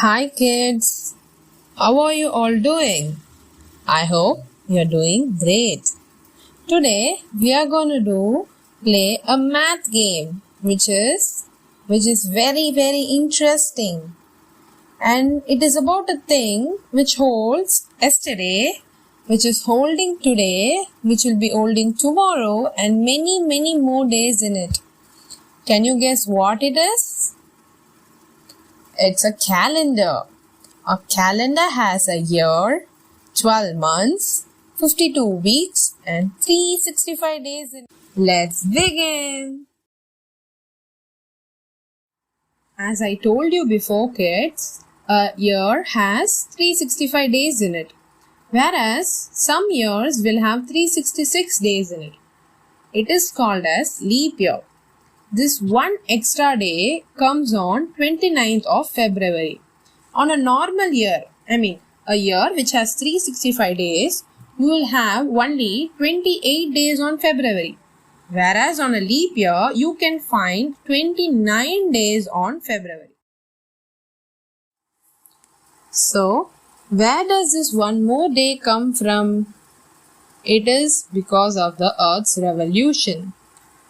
Hi kids, how are you all doing? I hope you're doing great. Today we are going to play a math game which is very interesting, and it is about a thing which holds yesterday, which is holding today, which will be holding tomorrow, and many more days in it. Can you guess what it is? It's a calendar. A calendar has a year, 12 months, 52 weeks and 365 days in it. Let's begin. As I told you before, kids, a year has 365 days in it, whereas some years will have 366 days in it. It is called as leap year. This one extra day comes on 29th of February. On a normal year, a year which has 365 days, you will have only 28 days on February. Whereas on a leap year, you can find 29 days on February. So, where does this one more day come from? It is because of the Earth's revolution.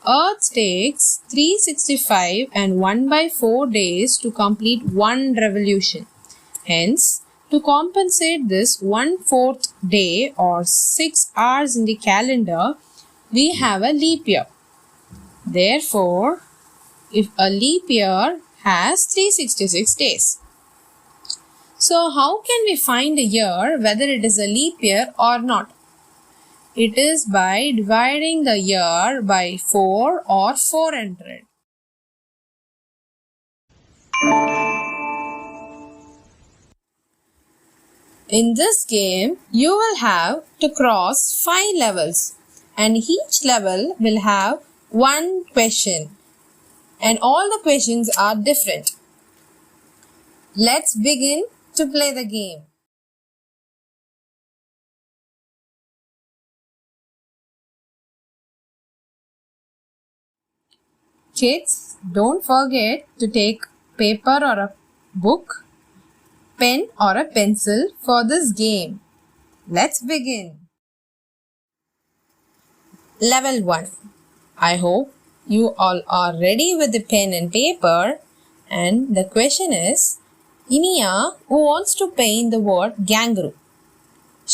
Earth takes 365 and 1/4 days to complete one revolution. Hence, to compensate this 1/4 day or 6 hours in the calendar, we have a leap year. Therefore, if a leap year has 366 days. So, how can we find a year whether it is a leap year or not? It is by dividing the year by 4 or 400. In this game, you will have to cross 5 levels, and each level will have one question, and all the questions are different. Let's begin to play the game. Kids, don't forget to take paper or a book, pen or a pencil for this game. Let's begin. Level 1. I hope you all are ready with the pen and paper, and the question is, Inia, who wants to paint the word kangaroo.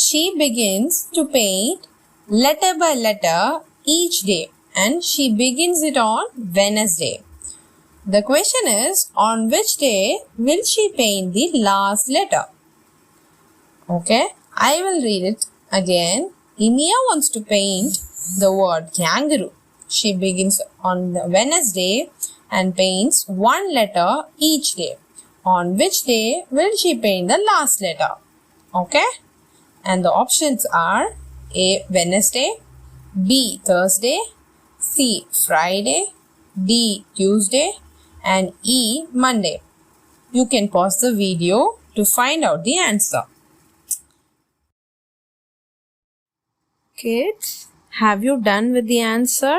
She begins to paint letter by letter each day, and she begins it on Wednesday. The question is, on which day will she paint the last letter? Okay, I will read it again. Inia wants to paint the word kangaroo. She begins on the Wednesday and paints one letter each day. On which day will she paint the last letter? Okay, and the options are A. Wednesday, B. Thursday, C. Friday, D. Tuesday, and E. Monday. You can pause the video to find out the answer. Kids, have you done with the answer?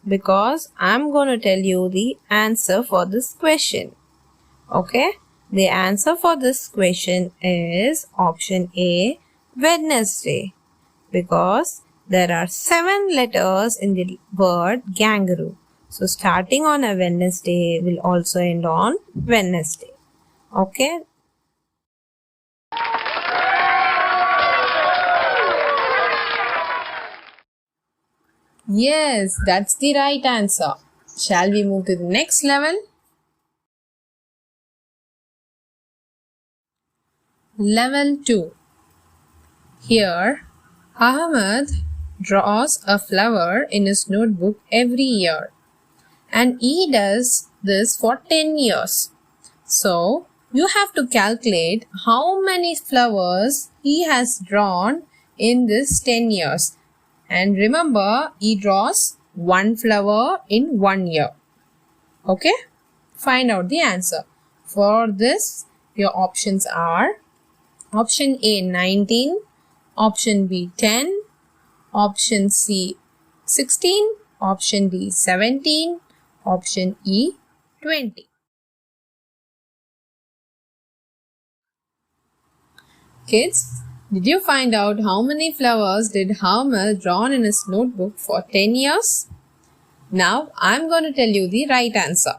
Because I'm going to tell you the answer for this question. Okay, the answer for this question is option A, Wednesday, because there are 7 letters in the word kangaroo. So starting on a Wednesday will also end on Wednesday. Okay. Yes, that's the right answer. Shall we move to the next level? Level 2. Here, Ahmed draws a flower in his notebook every year, and he does this for 10 years. So, you have to calculate how many flowers he has drawn in this 10 years. And remember, he draws one flower in 1 year. Okay? Find out the answer. For this, your options are option A 19, option B 10, option C 16, option D 17, option E 20. Kids, did you find out how many flowers did Harmel draw in his notebook for 10 years? Now I'm going to tell you the right answer.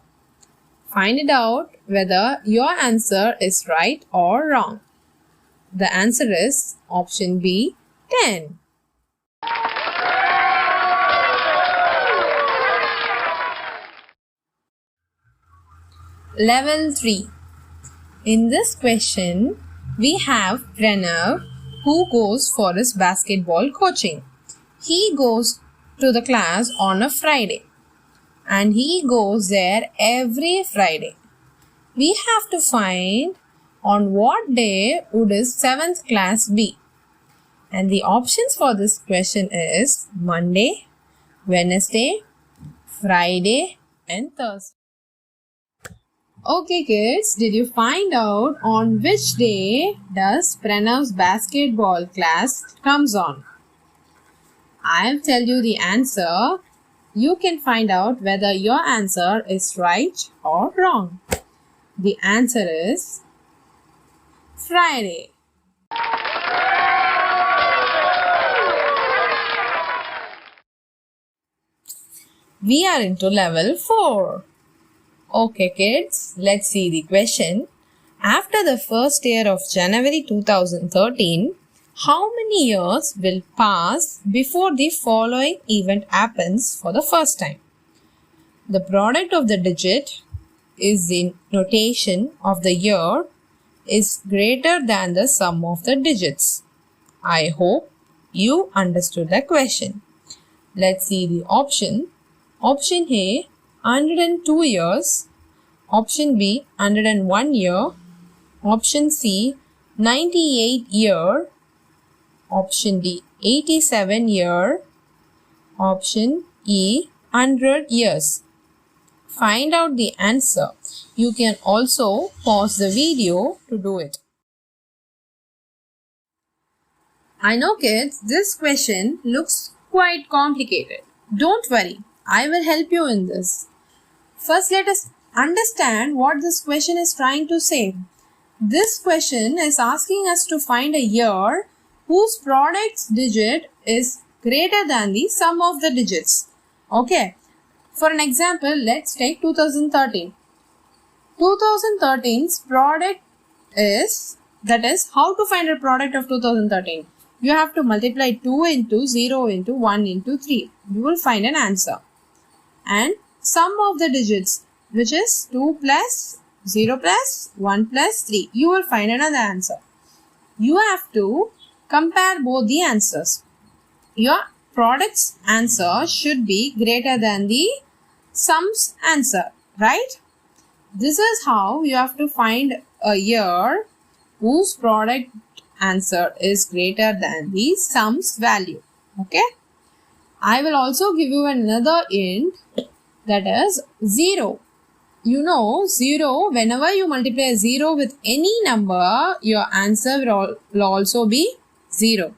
Find it out whether your answer is right or wrong. The answer is option B, 10. Level 3. In this question, we have Pranav who goes for his basketball coaching. He goes to the class on a Friday and he goes there every Friday. We have to find on what day would his 7th class be. And the options for this question is Monday, Wednesday, Friday and Thursday. Okay kids, did you find out on which day does Pranav's basketball class comes on? I'll tell you the answer. You can find out whether your answer is right or wrong. The answer is Friday. We are into level 4. Okay kids, let's see the question. After the first year of January 2013, how many years will pass before the following event happens for the first time? The product of the digit is the notation of the year is greater than the sum of the digits. I hope you understood the question. Let's see the option. Option A, 102 years. Option B, 101 year. Option C, 98 year. Option D, 87 year. Option E, 100 years. Find out the answer. You can also pause the video to do it. I know kids, this question looks quite complicated. Don't worry, I will help you in this. First, let us understand what this question is trying to say. This question is asking us to find a year whose product's digit is greater than the sum of the digits. Okay. For an example, let's take 2013. 2013's product is, that is, how to find a product of 2013. You have to multiply 2 into 0 into 1 into 3. You will find an answer. And sum of the digits, which is 2 plus 0 plus 1 plus 3. You will find another answer. You have to compare both the answers. Your product's answer should be greater than the sum's answer, right? This is how you have to find a year whose product answer is greater than the sum's value. Okay? I will also give you another hint, that is 0. You know 0, whenever you multiply 0 with any number, your answer will also be 0.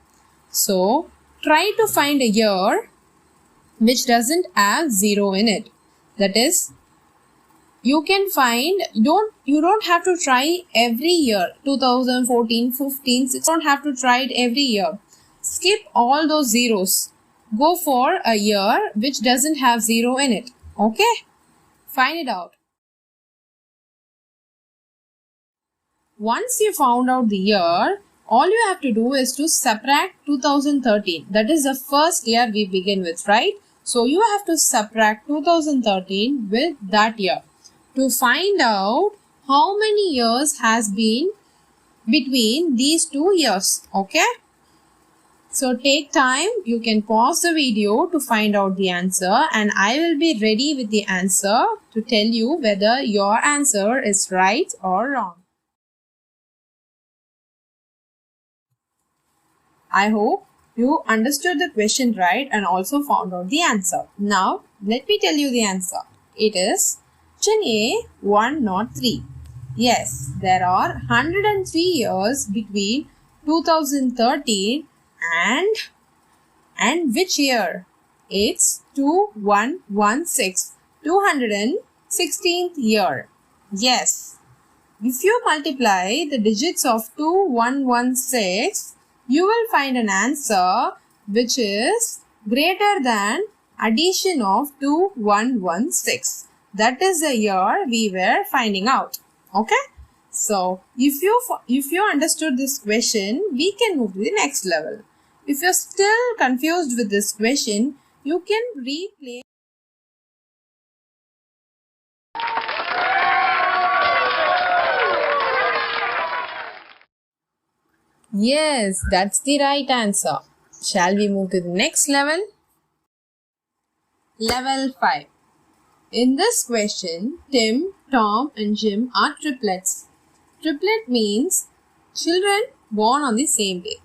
So, try to find a year which doesn't have 0 in it. That is, you can find, you don't have to try every year, 2014, 15, 16, you don't have to try it every year. Skip all those zeros. Go for a year which doesn't have 0 in it. Okay? Find it out. Once you found out the year, all you have to do is to subtract 2013. That is the first year we begin with, right? So you have to subtract 2013 with that year to find out how many years has been between these two years. Okay? So take time. You can pause the video to find out the answer, and I will be ready with the answer to tell you whether your answer is right or wrong. I hope you understood the question right and also found out the answer. Now, let me tell you the answer. It is option A, 103. Yes, there are 103 years between 2013 and which year? It's 2116, 216th year. Yes, If you multiply the digits of 2116, you will find an answer which is greater than addition of 2116. That is the year we were finding out. Okay? So, if you understood this question, we can move to the next level. If you're still confused with this question, you can replay. Yes, that's the right answer. Shall we move to the next level? Level 5. In this question, Tim, Tom and Jim are triplets. Triplet means children born on the same day.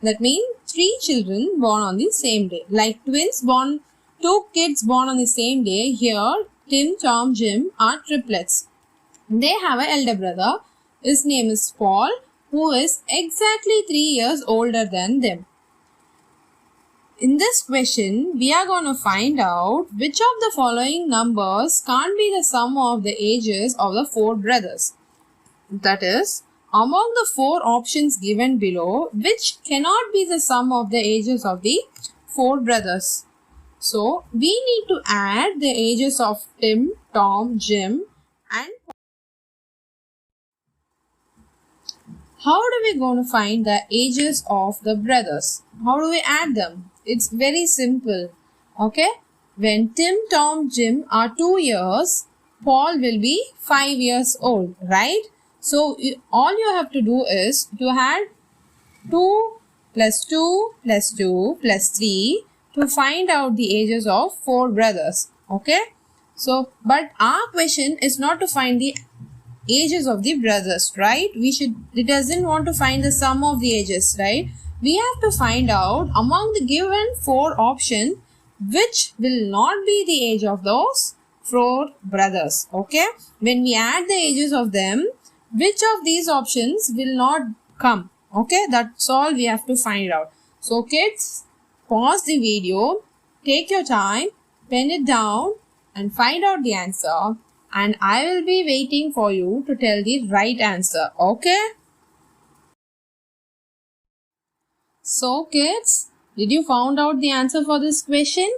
That means 3 children born on the same day. Like twins born, 2 kids born on the same day. Here, Tim, Tom, Jim are triplets. They have an elder brother. His name is Paul, who is exactly 3 years older than them. In this question, we are going to find out which of the following numbers can't be the sum of the ages of the 4 brothers. That is, among the 4 options given below, which cannot be the sum of the ages of the 4 brothers. So, we need to add the ages of Tim, Tom, Jim and how do we going to find the ages of the brothers? How do we add them? It's very simple. Okay? When Tim, Tom, Jim are 2 years, Paul will be 5 years old, right? So, all you have to do is to add 2 plus 2 plus 2 plus 3 to find out the ages of 4 brothers. Okay? So, but our question is not to find the ages of the brothers, right? It doesn't want to find the sum of the ages, right? We have to find out among the given 4 options which will not be the age of those 4 brothers. Okay? When we add the ages of them, which of these options will not come? Okay? That's all we have to find out. So kids, pause the video, take your time, pen it down and find out the answer. And I will be waiting for you to tell the right answer. Okay? So kids, did you found out the answer for this question?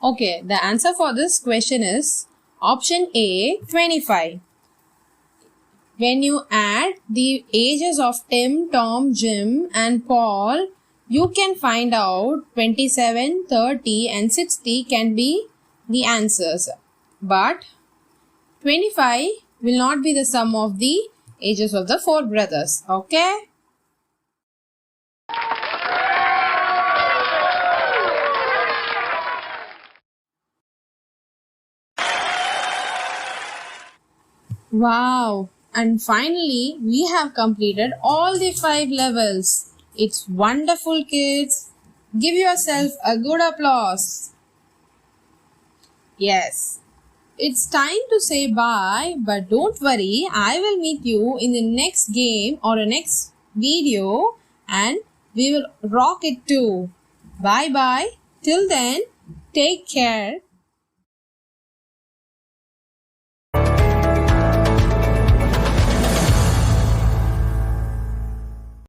Okay, the answer for this question is option A, 25. When you add the ages of Tim, Tom, Jim and Paul, you can find out 27, 30 and 60 can be the answers. But 25 will not be the sum of the ages of the 4 brothers. Okay? Wow! And finally, we have completed all the 5 levels. It's wonderful, kids. Give yourself a good applause. Yes. It's time to say bye, but don't worry, I will meet you in the next game or a next video and we will rock it too. Bye bye. Till then, take care.